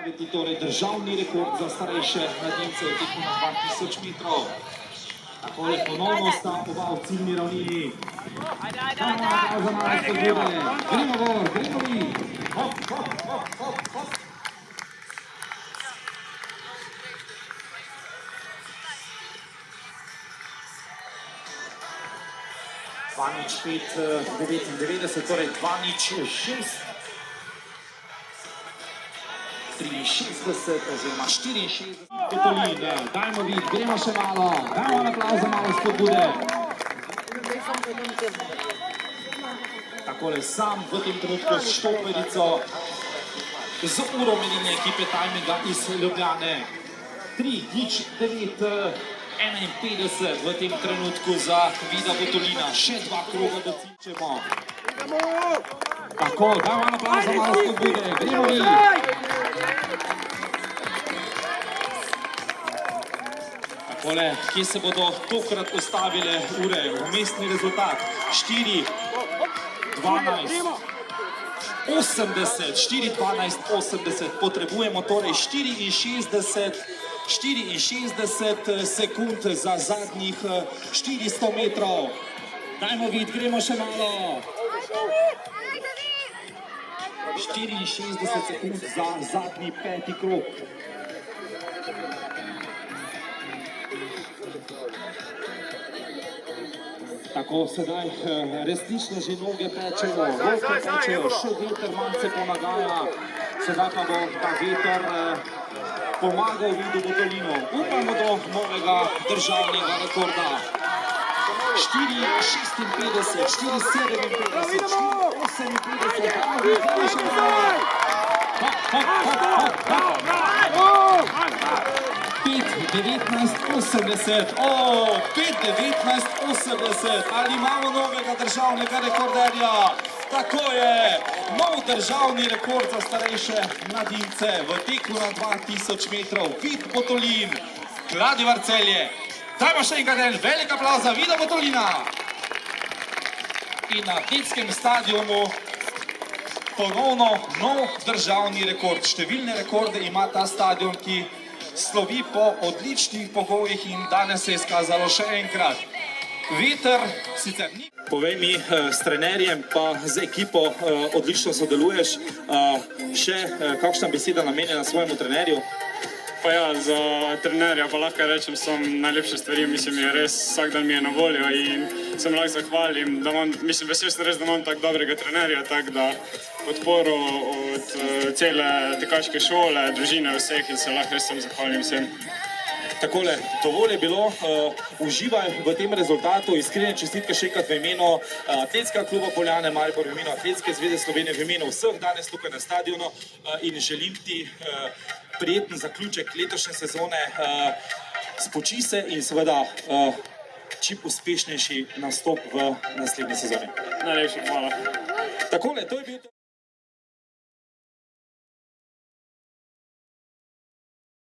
postaviti torej državni rekord za starejše mladince v teku na 2000 metrov. Takole ponovno sta oba v ciljni ravnini. Samo za malo spodbude. Gremo gor, gremo mi. Hop, hop, hop, hop, hop. Vanič 5,99, torej 2,06. 63 oziroma 64. Petolin, dajmo vid, gremo še malo. Dajmo en aplavz za malo spodbude. Takole sam v tem trenutku s štoperico z uro menjenja ekipe Timinga iz Ljubljane. 3,9, 51 v tem trenutku za Vida Petolina. Še dva kroga docičemo. Tako, dajmo en aplavz za malo spodbude. Gremo vid. Takole, kje se bodo tokrat ustavile ure, vmesni rezultat, 4, 12, 80, 4, 12, 80, potrebujemo torej 64 sekund za zadnjih 400 metrov. Dajmo vid, gremo še malo. 64 sekund za zadnji peti krog. Tako, sedaj resnično že noge pečejo, volke pečejo, še veter malce pomagaja, sedaj pa bo ta veter pomagal Vidu Petolinu. Upamo do novega državnega rekorda. 4,56, 4,57, 5,19,80, 5,19,80, ali imamo novega državnega rekorderja? Tako je, nov državni rekord za starejše mladince v teku na 2000 metrov, Vid Petolin, Kladivar Celje. Dajmo še enkrat en velik aplavz za Vida Petolina. In na atletskem stadionu ponovno nov državni rekord. Številne rekorde ima ta stadion, ki slovi po odličnih pogojih in danes se je izkazalo še enkrat. Veter sicer ni. Povej mi, s trenerjem pa z ekipo odlično sodeluješ. Še kakšna beseda namenjena svojemu trenerju? Pa ja, za trenerja pa lahko rečem, so najlepše stvari, mislim, je res, vsak dan mi je na voljo in se mu lahko zahvalim, da imam, mislim, vesel sem res, da imam tako dobrega trenerja, tako da podporo od cele tekaške šole, družine vseh in se lahko res sem zahvalim vsem. Takole, dovolj je bilo, uživaj v tem rezultatu, iskrene čestitke še enkrat v imenu Atletskega kluba Poljane, Maribor, v imenu Atletske zveze Slovenije, v imenu vseh danes tukaj na stadionu in želim ti prijeten zaključek letošnje sezone, spoči se in seveda čim uspešnejši nastop v naslednji sezoni. Najlepša hvala. Takole, to je bil...